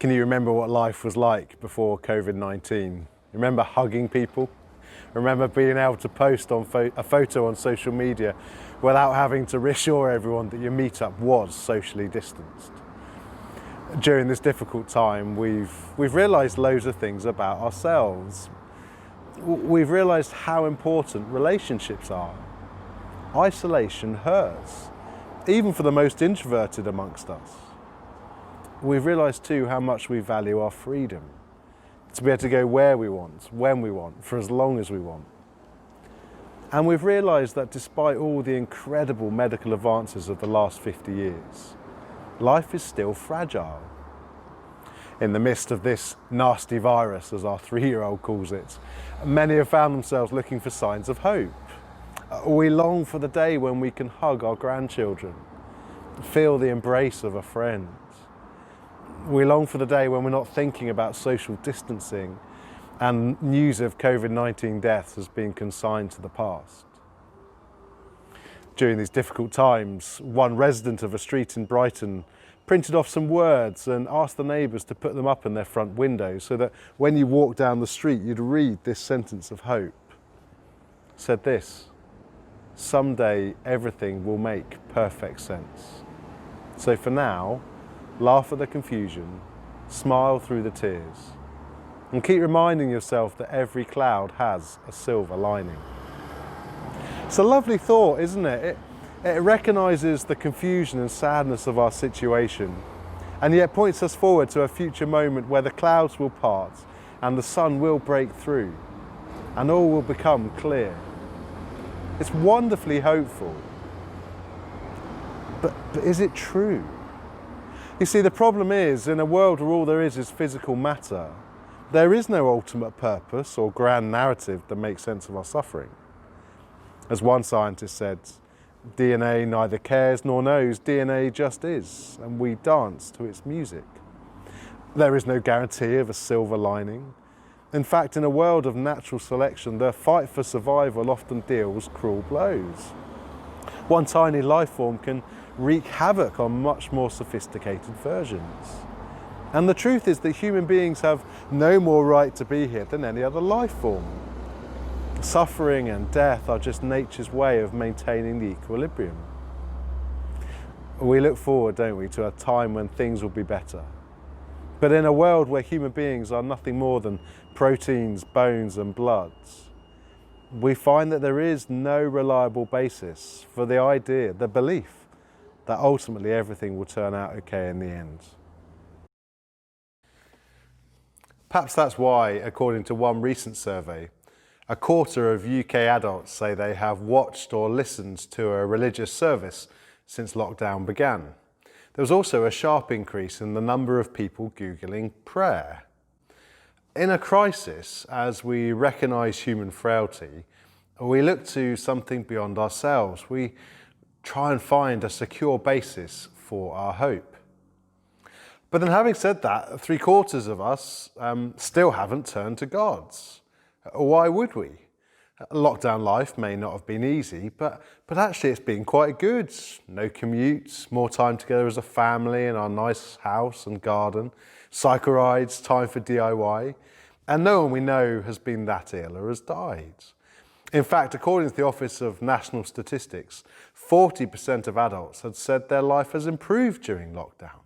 Can you remember what life was like before Covid-19? Remember hugging people? Remember being able to post a photo on social media without having to reassure everyone that your meetup was socially distanced? During this difficult time, we've realised loads of things about ourselves. We've realised how important relationships are. Isolation hurts, even for the most introverted amongst us. We've realised too how much we value our freedom, to be able to go where we want, when we want, for as long as we want. And we've realised that despite all the incredible medical advances of the last 50 years, life is still fragile. In the midst of this nasty virus, as our 3-year-old calls it, many have found themselves looking for signs of hope. We long for the day when we can hug our grandchildren, feel the embrace of a friend. We long for the day when we're not thinking about social distancing and news of Covid-19 deaths has been consigned to the past. During these difficult times, one resident of a street in Brighton printed off some words and asked the neighbours to put them up in their front windows so that when you walk down the street you'd read this sentence of hope. It said this: "Someday everything will make perfect sense. So for now, laugh at the confusion, smile through the tears, and keep reminding yourself that every cloud has a silver lining." It's a lovely thought, isn't it? It recognises the confusion and sadness of our situation, and yet points us forward to a future moment where the clouds will part and the sun will break through, and all will become clear. It's wonderfully hopeful. But is it true? You see, the problem is, in a world where all there is physical matter, there is no ultimate purpose or grand narrative that makes sense of our suffering. As one scientist said, DNA neither cares nor knows, DNA just is, and we dance to its music. There is no guarantee of a silver lining. In fact, in a world of natural selection, the fight for survival often deals cruel blows. One tiny life form can wreak havoc on much more sophisticated versions. And the truth is that human beings have no more right to be here than any other life form. Suffering and death are just nature's way of maintaining the equilibrium. We look forward, don't we, to a time when things will be better. But in a world where human beings are nothing more than proteins, bones and bloods, we find that there is no reliable basis for the idea, the belief, that ultimately everything will turn out okay in the end. Perhaps that's why, according to one recent survey, 1/4 of UK adults say they have watched or listened to a religious service since lockdown began. There was also a sharp increase in the number of people Googling prayer. In a crisis, as we recognise human frailty, we look to something beyond ourselves. We try and find a secure basis for our hope. But then, having said that, 3/4 of us still haven't turned to God. Why would we? Lockdown life may not have been easy, but actually it's been quite good. No commutes, more time together as a family in our nice house and garden, cycle rides, time for DIY, and no one we know has been that ill or has died. In fact, according to the Office of National Statistics, 40% of adults had said their life has improved during lockdown.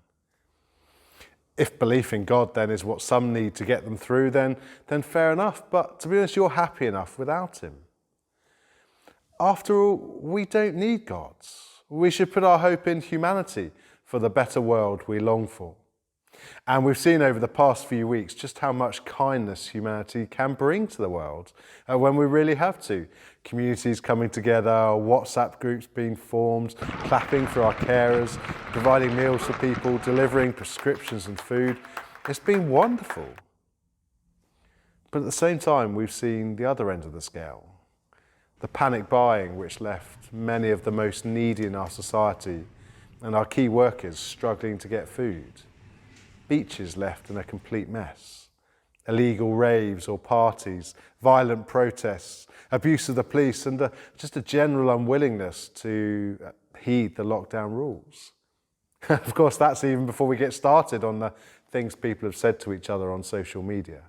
If belief in God then is what some need to get them through, then fair enough. But to be honest, you're happy enough without him. After all, we don't need gods. We should put our hope in humanity for the better world we long for. And we've seen over the past few weeks just how much kindness humanity can bring to the world when we really have to. Communities coming together, WhatsApp groups being formed, clapping for our carers, providing meals for people, delivering prescriptions and food. It's been wonderful. But at the same time, we've seen the other end of the scale. The panic buying which left many of the most needy in our society and our key workers struggling to get food. Beaches left in a complete mess. Illegal raves or parties, violent protests, abuse of the police, and just a general unwillingness to heed the lockdown rules. Of course, that's even before we get started on the things people have said to each other on social media.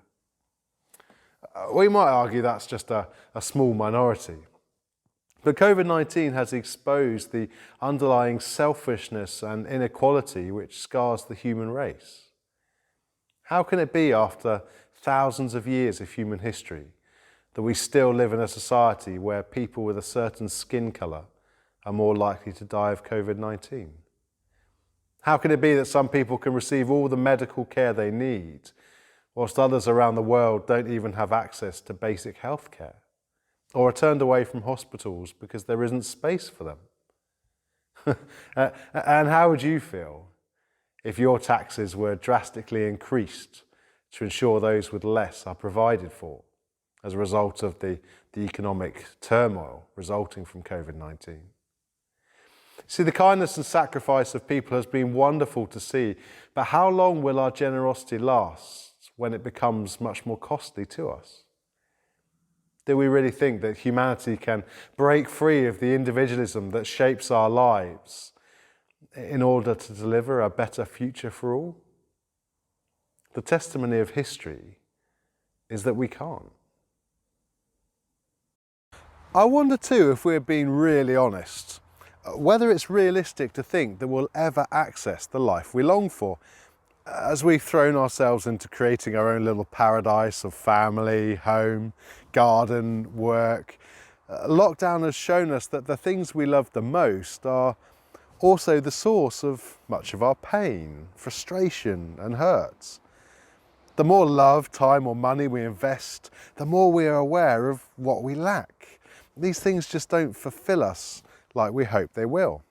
We might argue that's just a small minority. But COVID-19 has exposed the underlying selfishness and inequality which scars the human race. How can it be, after thousands of years of human history, that we still live in a society where people with a certain skin colour are more likely to die of COVID-19? How can it be that some people can receive all the medical care they need, whilst others around the world don't even have access to basic health care, or are turned away from hospitals because there isn't space for them? And how would you feel if your taxes were drastically increased to ensure those with less are provided for as a result of the economic turmoil resulting from COVID-19? See, the kindness and sacrifice of people has been wonderful to see, but how long will our generosity last when it becomes much more costly to us? Do we really think that humanity can break free of the individualism that shapes our lives in order to deliver a better future for all? The testimony of history is that we can't. I wonder too, if we're being really honest, whether it's realistic to think that we'll ever access the life we long for. As we've thrown ourselves into creating our own little paradise of family, home, garden, work, lockdown has shown us that the things we love the most are also the source of much of our pain, frustration and hurts. The more love, time or money we invest, the more we are aware of what we lack. These things just don't fulfill us like we hope they will.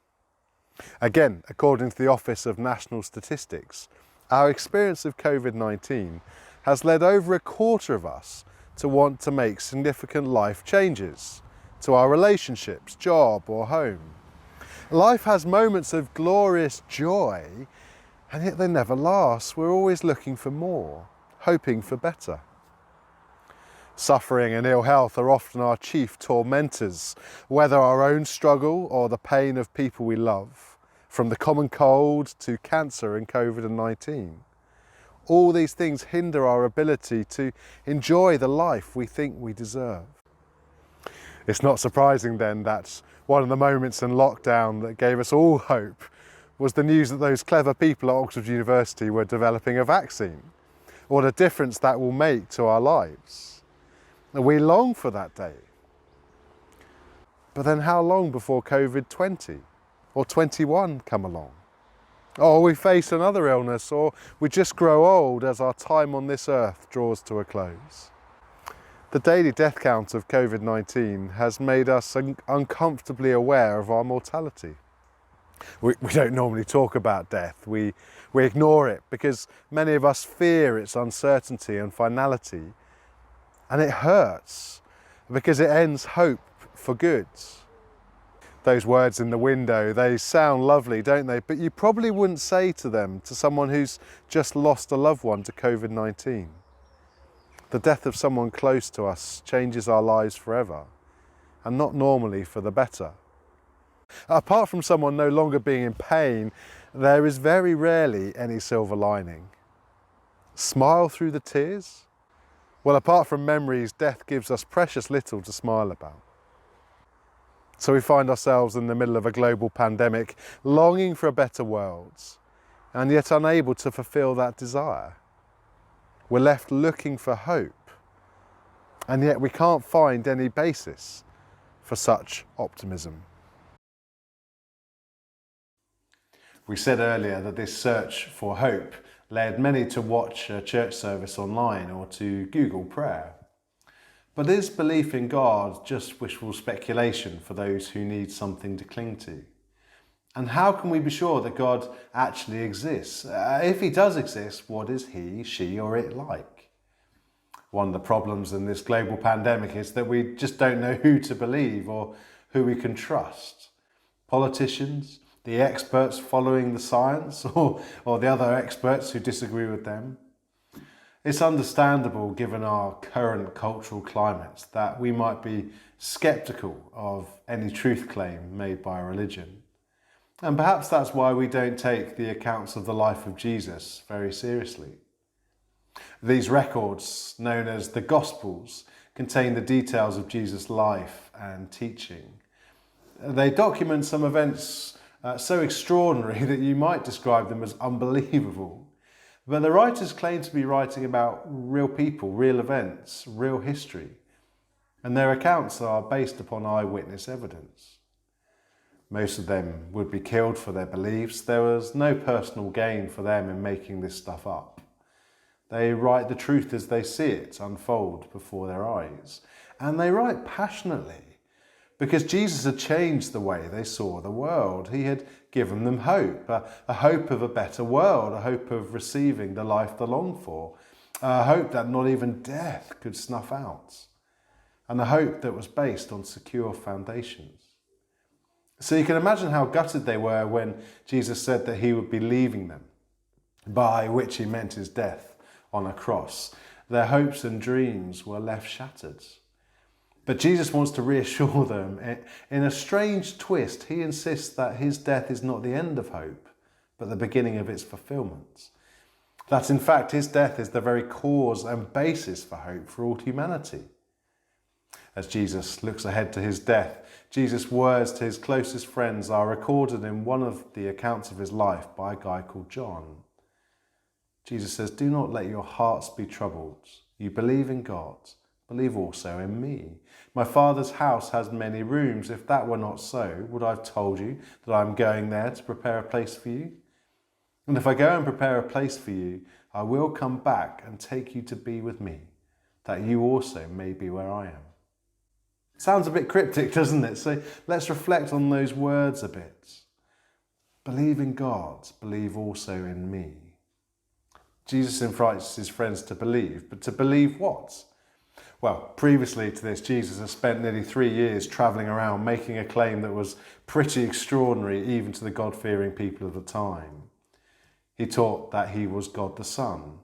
Again, according to the Office of National Statistics, our experience of COVID-19 has led over a quarter of us to want to make significant life changes to our relationships, job or home. Life has moments of glorious joy, and yet they never last. We're always looking for more, hoping for better. Suffering and ill health are often our chief tormentors, whether our own struggle or the pain of people we love, from the common cold to cancer and COVID-19. All these things hinder our ability to enjoy the life we think we deserve. It's not surprising then that one of the moments in lockdown that gave us all hope was the news that those clever people at Oxford University were developing a vaccine. What a difference that will make to our lives. And we long for that day. But then how long before COVID-20 or 21 come along? Or we face another illness, or we just grow old as our time on this earth draws to a close. The daily death count of COVID-19 has made us uncomfortably aware of our mortality. We don't normally talk about death. We ignore it because many of us fear its uncertainty and finality. And it hurts because it ends hope for good. Those words in the window, they sound lovely, don't they? But you probably wouldn't say to them to someone who's just lost a loved one to COVID-19. The death of someone close to us changes our lives forever, and not normally for the better. Apart from someone no longer being in pain, there is very rarely any silver lining. Smile through the tears? Well, apart from memories, death gives us precious little to smile about. So we find ourselves in the middle of a global pandemic, longing for a better world, and yet unable to fulfill that desire. We're left looking for hope, and yet we can't find any basis for such optimism. We said earlier that this search for hope led many to watch a church service online or to Google prayer. But is belief in God just wishful speculation for those who need something to cling to? And how can we be sure that God actually exists? If he does exist, what is he, she or it like? One of the problems in this global pandemic is that we just don't know who to believe or who we can trust. Politicians, the experts following the science, or the other experts who disagree with them. It's understandable, given our current cultural climate, that we might be sceptical of any truth claim made by a religion. And perhaps that's why we don't take the accounts of the life of Jesus very seriously. These records, known as the Gospels, contain the details of Jesus' life and teaching. They document some events so extraordinary that you might describe them as unbelievable. But the writers claim to be writing about real people, real events, real history. And their accounts are based upon eyewitness evidence. Most of them would be killed for their beliefs. There was no personal gain for them in making this stuff up. They write the truth as they see it unfold before their eyes. And they write passionately because Jesus had changed the way they saw the world. He had given them hope, a hope of a better world, a hope of receiving the life they longed for, a hope that not even death could snuff out, and a hope that was based on secure foundations. So you can imagine how gutted they were when Jesus said that he would be leaving them, by which he meant his death on a cross. Their hopes and dreams were left shattered. But Jesus wants to reassure them. In a strange twist, he insists that his death is not the end of hope, but the beginning of its fulfillment. That in fact his death is the very cause and basis for hope for all humanity. As Jesus looks ahead to his death, Jesus' words to his closest friends are recorded in one of the accounts of his life by a guy called John. Jesus says, "Do not let your hearts be troubled. You believe in God, believe also in me. My Father's house has many rooms. If that were not so, would I have told you that I am going there to prepare a place for you? And if I go and prepare a place for you, I will come back and take you to be with me, that you also may be where I am." Sounds a bit cryptic, doesn't it? So let's reflect on those words a bit. Believe in God, believe also in me. Jesus invites his friends to believe, but to believe what? Well, previously to this, Jesus has spent nearly 3 years travelling around making a claim that was pretty extraordinary even to the God-fearing people of the time. He taught that he was God the Son,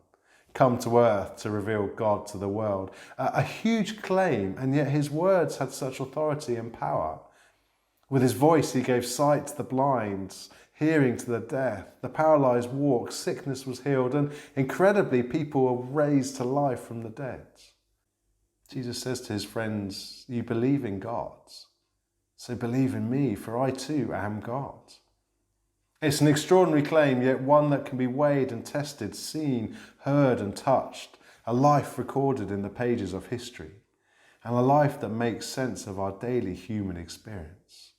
come to earth to reveal God to the world. A huge claim, and yet his words had such authority and power. With his voice he gave sight to the blind, hearing to the deaf, the paralysed walked, sickness was healed, and incredibly people were raised to life from the dead. Jesus says to his friends, "You believe in God, so believe in me, for I too am God." It's an extraordinary claim, yet one that can be weighed and tested, seen, heard and touched, a life recorded in the pages of history, and a life that makes sense of our daily human experience.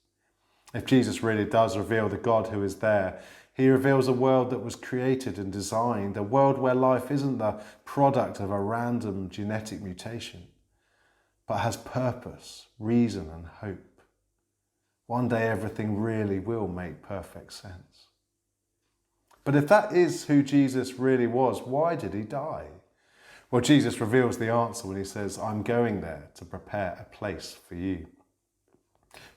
If Jesus really does reveal the God who is there, he reveals a world that was created and designed, a world where life isn't the product of a random genetic mutation, but has purpose, reason and hope. One day everything really will make perfect sense. But if that is who Jesus really was, why did he die? Well, Jesus reveals the answer when he says, "I'm going there to prepare a place for you."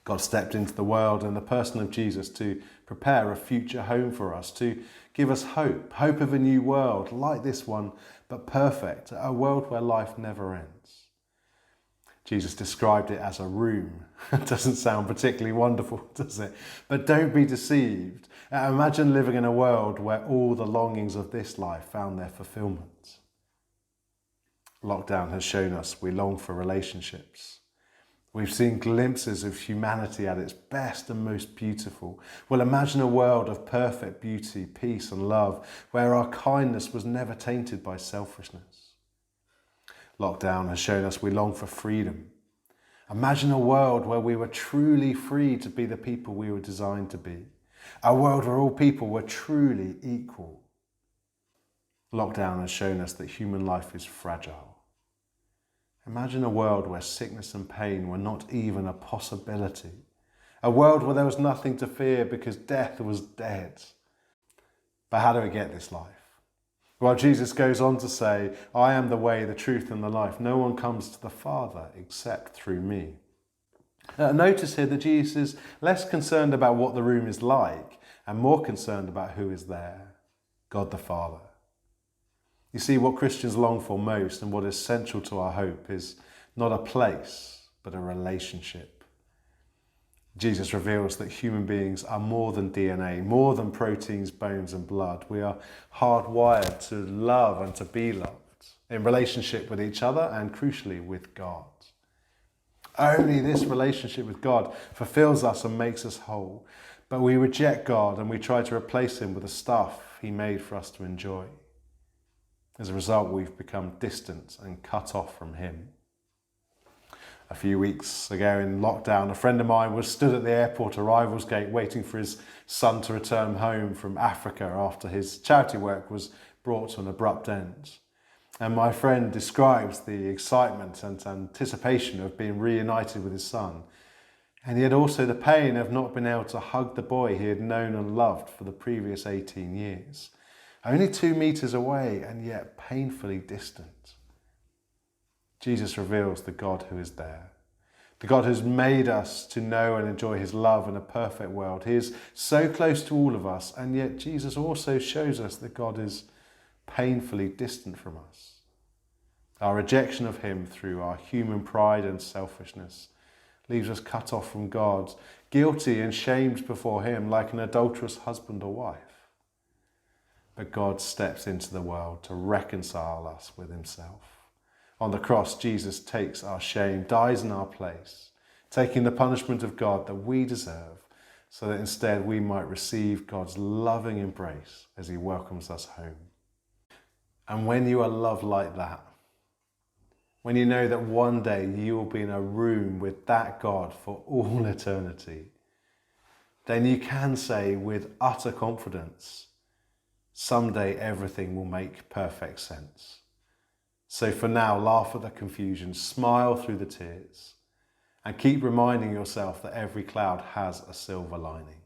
God stepped into the world in the person of Jesus to prepare a future home for us, to give us hope, hope of a new world like this one, but perfect, a world where life never ends. Jesus described it as a room. It doesn't sound particularly wonderful, does it? But don't be deceived. Imagine living in a world where all the longings of this life found their fulfillment. Lockdown has shown us we long for relationships. We've seen glimpses of humanity at its best and most beautiful. Well, imagine a world of perfect beauty, peace and love, where our kindness was never tainted by selfishness. Lockdown has shown us we long for freedom. Imagine a world where we were truly free to be the people we were designed to be. A world where all people were truly equal. Lockdown has shown us that human life is fragile. Imagine a world where sickness and pain were not even a possibility. A world where there was nothing to fear because death was dead. But how do we get this life? Well, Jesus goes on to say, "I am the way, the truth and the life. No one comes to the Father except through me." Notice here that Jesus is less concerned about what the room is like and more concerned about who is there, God the Father. You see, what Christians long for most and what is central to our hope is not a place, but a relationship. Jesus reveals that human beings are more than DNA, more than proteins, bones and blood. We are hardwired to love and to be loved in relationship with each other and crucially with God. Only this relationship with God fulfills us and makes us whole. But we reject God and we try to replace him with the stuff he made for us to enjoy. As a result, we've become distant and cut off from him. A few weeks ago in lockdown, a friend of mine was stood at the airport arrivals gate waiting for his son to return home from Africa after his charity work was brought to an abrupt end. And my friend describes the excitement and anticipation of being reunited with his son, and yet also the pain of not being able to hug the boy he had known and loved for the previous 18 years. Only 2 meters away and yet painfully distant. Jesus reveals the God who is there. The God who's made us to know and enjoy his love in a perfect world. He is so close to all of us, and yet Jesus also shows us that God is painfully distant from us. Our rejection of him through our human pride and selfishness leaves us cut off from God, guilty and shamed before him like an adulterous husband or wife. But God steps into the world to reconcile us with himself. On the cross, Jesus takes our shame, dies in our place, taking the punishment of God that we deserve, so that instead we might receive God's loving embrace as he welcomes us home. And when you are loved like that, when you know that one day you will be in a room with that God for all eternity, then you can say with utter confidence, someday everything will make perfect sense. So for now, laugh at the confusion, smile through the tears, and keep reminding yourself that every cloud has a silver lining.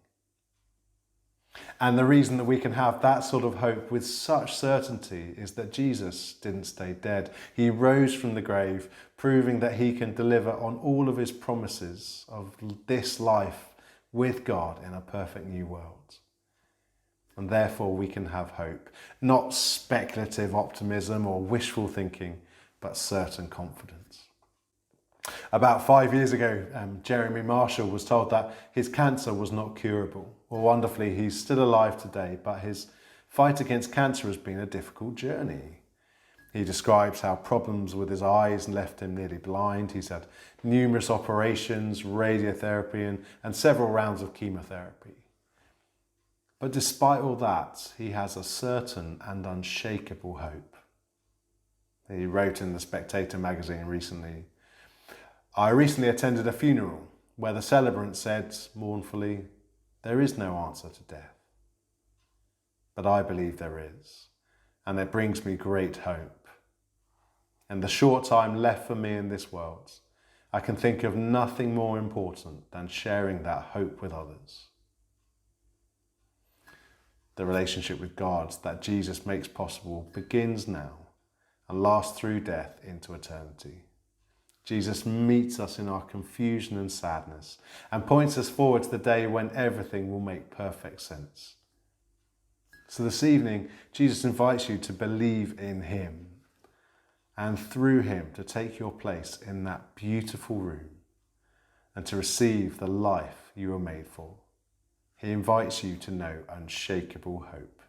And the reason that we can have that sort of hope with such certainty is that Jesus didn't stay dead. He rose from the grave, proving that he can deliver on all of his promises of this life with God in a perfect new world. And therefore we can have hope, not speculative optimism or wishful thinking, but certain confidence. About 5 years ago, Jeremy Marshall was told that his cancer was not curable. Well, wonderfully, he's still alive today, but his fight against cancer has been a difficult journey. He describes how problems with his eyes left him nearly blind. He's had numerous operations, radiotherapy, and several rounds of chemotherapy. But despite all that, he has a certain and unshakable hope. He wrote in the Spectator magazine recently, "I recently attended a funeral where the celebrant said mournfully, 'There is no answer to death.' But I believe there is, and it brings me great hope. In the short time left for me in this world, I can think of nothing more important than sharing that hope with others." The relationship with God that Jesus makes possible begins now and lasts through death into eternity. Jesus meets us in our confusion and sadness and points us forward to the day when everything will make perfect sense. So this evening, Jesus invites you to believe in him and through him to take your place in that beautiful room and to receive the life you were made for. He invites you to know unshakable hope.